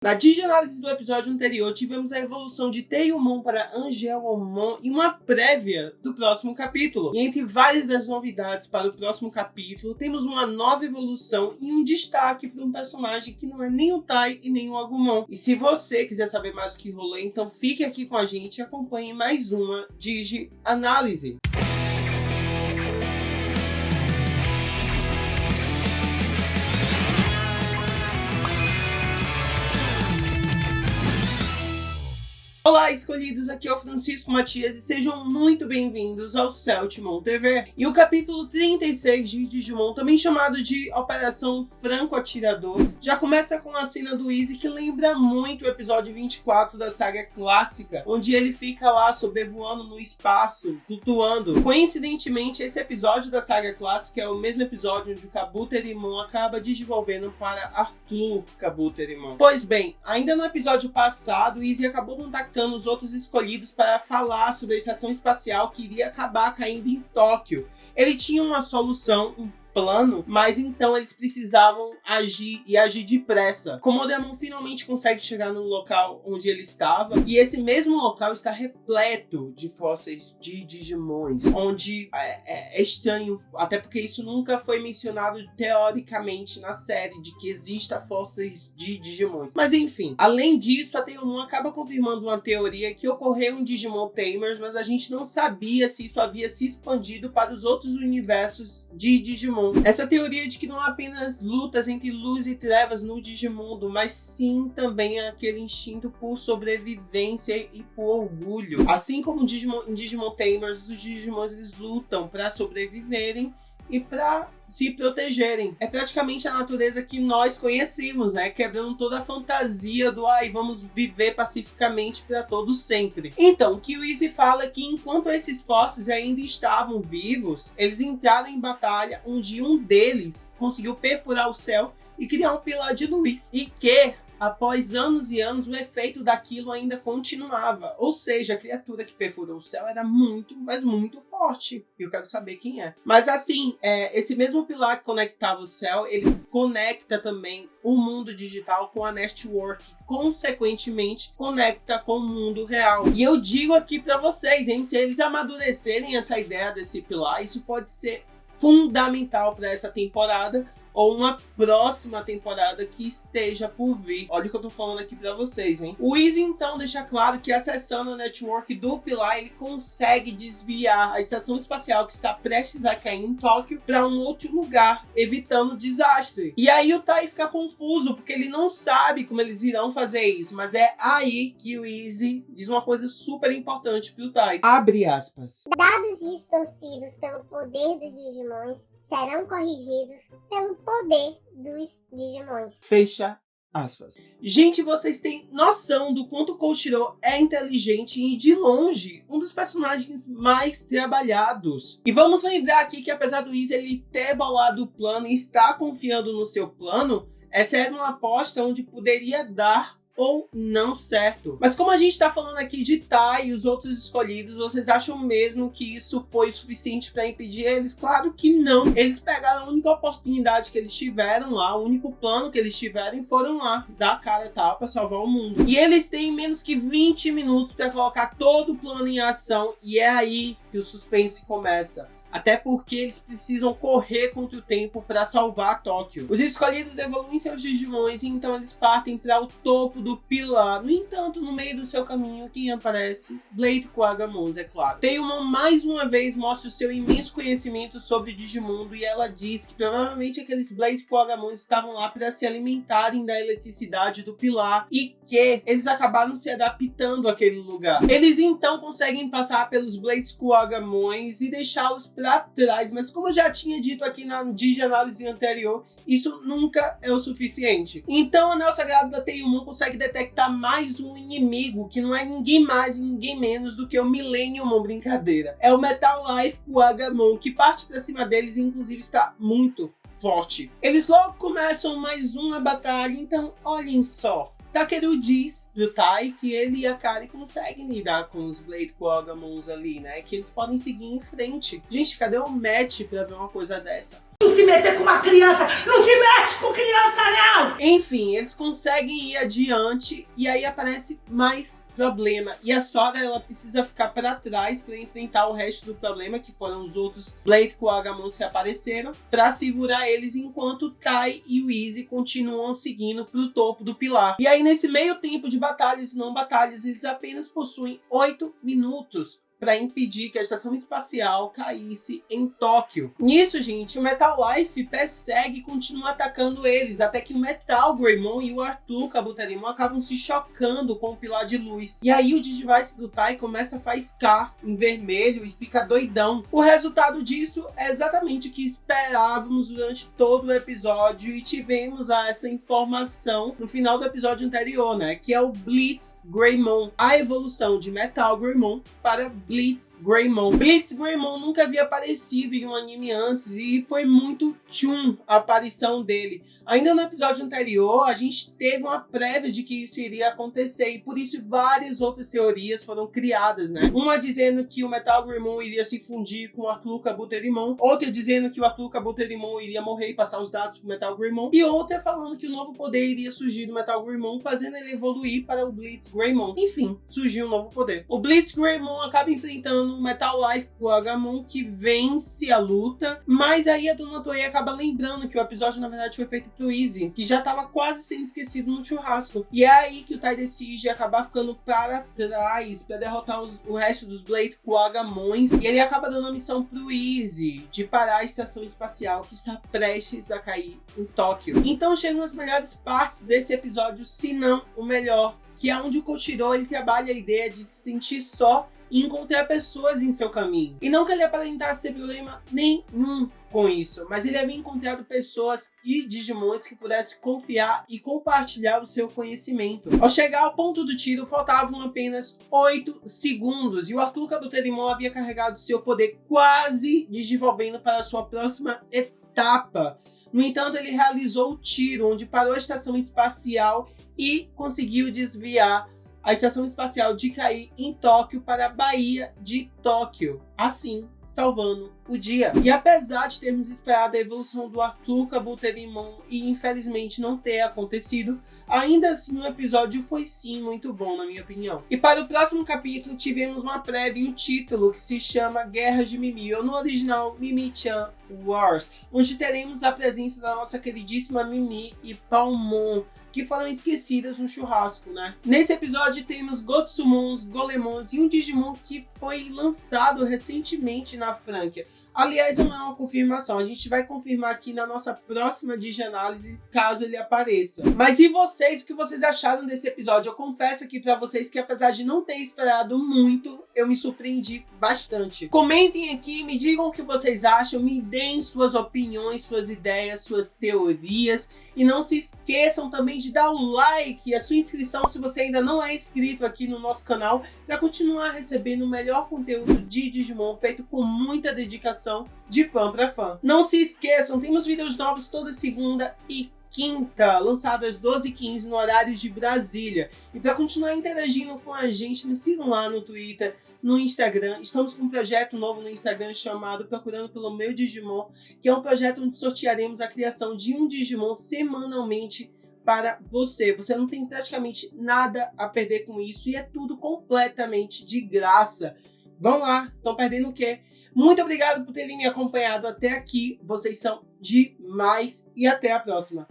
Na digianálise do episódio anterior, tivemos a evolução de Teiyumon para Angelmon e uma prévia do próximo capítulo. E entre várias das novidades para o próximo capítulo, temos uma nova evolução e um destaque para um personagem que não é nem o Tai e nem o Agumon. E se você quiser saber mais o que rolou, então fique aqui com a gente e acompanhe mais uma digianálise. Olá, escolhidos! Aqui é o Francisco Matias e sejam muito bem-vindos ao Celtimon TV. E o capítulo 36 de Digimon, também chamado de Operação Franco Atirador, já começa com a cena do Izzy que lembra muito o episódio 24 da saga clássica, onde ele fica lá sobrevoando no espaço, flutuando. Coincidentemente, esse episódio da saga clássica é o mesmo episódio onde o Kabuterimon acaba desenvolvendo para Arthur Kabuterimon. Pois bem, ainda no episódio passado, o Izzy acabou contactando os outros escolhidos para falar sobre a estação espacial que iria acabar caindo em Tóquio. Ele tinha uma solução, um plano, mas então eles precisavam agir e agir depressa. Comodemon finalmente consegue chegar no local onde ele estava, e esse mesmo local está repleto de fósseis de Digimons, onde é estranho, até porque isso nunca foi mencionado teoricamente na série, de que exista fósseis de Digimons. Mas enfim, além disso, a Teiyumon acaba confirmando uma teoria que ocorreu em Digimon Tamers, mas a gente não sabia se isso havia se expandido para os outros universos de Digimon. Essa teoria de que não há apenas lutas entre luz e trevas no Digimundo, mas sim também aquele instinto por sobrevivência e por orgulho. Assim como em Digimon Tamers, os Digimons eles lutam para sobreviverem e para se protegerem. É praticamente a natureza que nós conhecemos, né? Quebrando toda a fantasia do vamos viver pacificamente para todos sempre. Então, o que o Izzy fala é que enquanto esses fósseis ainda estavam vivos, eles entraram em batalha onde um deles conseguiu perfurar o céu e criar um pilar de luz. E que após anos e anos, o efeito daquilo ainda continuava. Ou seja, a criatura que perfurou o céu era muito, mas muito forte. E eu quero saber quem é. Mas assim, esse mesmo pilar que conectava o céu, ele conecta também o mundo digital com a network. Consequentemente, conecta com o mundo real. E eu digo aqui pra vocês, hein? Se eles amadurecerem essa ideia desse pilar, isso pode ser fundamental para essa temporada ou uma próxima temporada que esteja por vir. Olha o que eu tô falando aqui pra vocês, hein? O Izzy, então, deixa claro que acessando a network do pilar, ele consegue desviar a estação espacial que está prestes a cair em Tóquio para um outro lugar, evitando desastre. E aí o Tai fica confuso, porque ele não sabe como eles irão fazer isso, mas é aí que o Izzy diz uma coisa super importante pro Tai. Abre aspas. Dados distorcidos pelo poder dos Digimons serão corrigidos pelo poder dos Digimons. Fecha aspas. Gente, vocês têm noção do quanto o Koshiro é inteligente e, de longe, um dos personagens mais trabalhados. E vamos lembrar aqui que, apesar do Izzy ele ter bolado o plano e estar confiando no seu plano, essa era uma aposta onde poderia dar ou não certo. Mas como a gente tá falando aqui de Tai e os outros escolhidos, vocês acham mesmo que isso foi suficiente para impedir eles? Claro que não. Eles pegaram a única oportunidade que eles tiveram lá, o único plano que eles tiveram e foram lá, dar a cara a tapa, salvar o mundo. E eles têm menos que 20 minutos para colocar todo o plano em ação, e é aí que o suspense começa. Até porque eles precisam correr contra o tempo para salvar Tóquio. Os escolhidos evoluem seus Digimons e então eles partem para o topo do pilar. No entanto, no meio do seu caminho, quem aparece? Blade Quagamon, é claro. Teiyumon mais uma vez mostra o seu imenso conhecimento sobre Digimundo e ela diz que provavelmente aqueles Blade Quagamon estavam lá para se alimentarem da eletricidade do pilar e que eles acabaram se adaptando àquele lugar. Eles então conseguem passar pelos Blade Quagamons e deixá-los para trás, mas como eu já tinha dito aqui na digianálise anterior, isso nunca é o suficiente. Então a nossa grávida Teiyumon consegue detectar mais um inimigo que não é ninguém mais e ninguém menos do que o Millenniumon, brincadeira. É o Metal Life Quagamon, que parte para cima deles e inclusive está muito forte. Eles logo começam mais uma batalha, então olhem só. Takeru diz pro Tai que ele e a Kari conseguem lidar com os Blade Quagamons ali, né? Que eles podem seguir em frente. Gente, cadê o match pra ver uma coisa dessa? se meter com uma criança. Não se mete com criança, não! Enfim, eles conseguem ir adiante e aí aparece mais problema. E a Sora, ela precisa ficar para trás para enfrentar o resto do problema, que foram os outros Blade Kuwagamons que apareceram, para segurar eles enquanto o Tai e o Easy continuam seguindo pro topo do pilar. E aí, nesse meio tempo de batalhas e não batalhas, eles apenas possuem 8 minutos para impedir que a estação espacial caísse em Tóquio. Nisso, gente, o Metal Life persegue e continua atacando eles, até que o Metal Greymon e o Arthur Kabuterimon acabam se chocando com o pilar de luz. E aí o Digivice do Tai começa a faiscar em vermelho e fica doidão. O resultado disso é exatamente o que esperávamos durante todo o episódio e tivemos essa informação no final do episódio anterior, né? Que é o Blitz Greymon, a evolução de Metal Greymon para Blitz Greymon. Blitz Greymon nunca havia aparecido em um anime antes e foi muito tchum a aparição dele. Ainda no episódio anterior, a gente teve uma prévia de que isso iria acontecer e por isso várias outras teorias foram criadas, né? Uma dizendo que o Metal Greymon iria se fundir com o Arthur Kabuterimon, outra dizendo que o Arthur Kabuterimon iria morrer e passar os dados pro Metal Greymon, e outra falando que o novo poder iria surgir do Metal Greymon, fazendo ele evoluir para o Blitz Greymon. Enfim, surgiu um novo poder. O Blitz Greymon acaba enfrentando o Metal Life Kuwagamon, que vence a luta, mas aí a Dona Toei acaba lembrando que o episódio na verdade foi feito pro Easy, que já estava quase sendo esquecido no churrasco. E é aí que o Tai decide acabar ficando para trás para derrotar o resto dos Blade Kuwagamons, e ele acaba dando a missão pro Easy de parar a estação espacial que está prestes a cair em Tóquio. Então chegam as melhores partes desse episódio, se não o melhor, que é onde o Koshiro ele trabalha a ideia de se sentir só e encontrar pessoas em seu caminho. E não que ele aparentasse ter problema nenhum com isso, mas ele havia encontrado pessoas e Digimons que pudessem confiar e compartilhar o seu conhecimento. Ao chegar ao ponto do tiro, faltavam apenas 8 segundos e o Arthur Kabuterimon havia carregado seu poder, quase desenvolvendo para a sua próxima etapa. No entanto, ele realizou o tiro, onde parou a estação espacial e conseguiu desviar a estação espacial de cair em Tóquio para a Baía de Tóquio, assim salvando o dia. E apesar de termos esperado a evolução do Arthur Kabuterimon e infelizmente não ter acontecido, ainda assim o episódio foi sim muito bom, na minha opinião. E para o próximo capítulo tivemos uma prévia e um título que se chama Guerras de Mimi, ou no original Mimi-chan Wars, onde teremos a presença da nossa queridíssima Mimi e Palmon, que foram esquecidas no churrasco, né? Nesse episódio temos Gotsumons, Golemons e um Digimon que foi lançado recentemente na franquia. Aliás, não é uma confirmação, a gente vai confirmar aqui na nossa próxima Digianálise, caso ele apareça. Mas e vocês, o que vocês acharam desse episódio? Eu confesso aqui pra vocês que apesar de não ter esperado muito, eu me surpreendi bastante. Comentem aqui, me digam o que vocês acham, me deem suas opiniões, suas ideias, suas teorias. E não se esqueçam também de dar o like e a sua inscrição se você ainda não é inscrito aqui no nosso canal, para continuar recebendo o melhor conteúdo de Digimon feito com muita dedicação de fã para fã. Não se esqueçam, temos vídeos novos toda segunda e quinta, lançado às 12h15 no horário de Brasília. E para continuar interagindo com a gente, nos sigam lá no Twitter, no Instagram. Estamos com um projeto novo no Instagram chamado Procurando pelo Meu Digimon, que é um projeto onde sortearemos a criação de um Digimon semanalmente para você. Você não tem praticamente nada a perder com isso e é tudo completamente de graça. Vão lá, estão perdendo o quê? Muito obrigado por terem me acompanhado até aqui. Vocês são demais e até a próxima.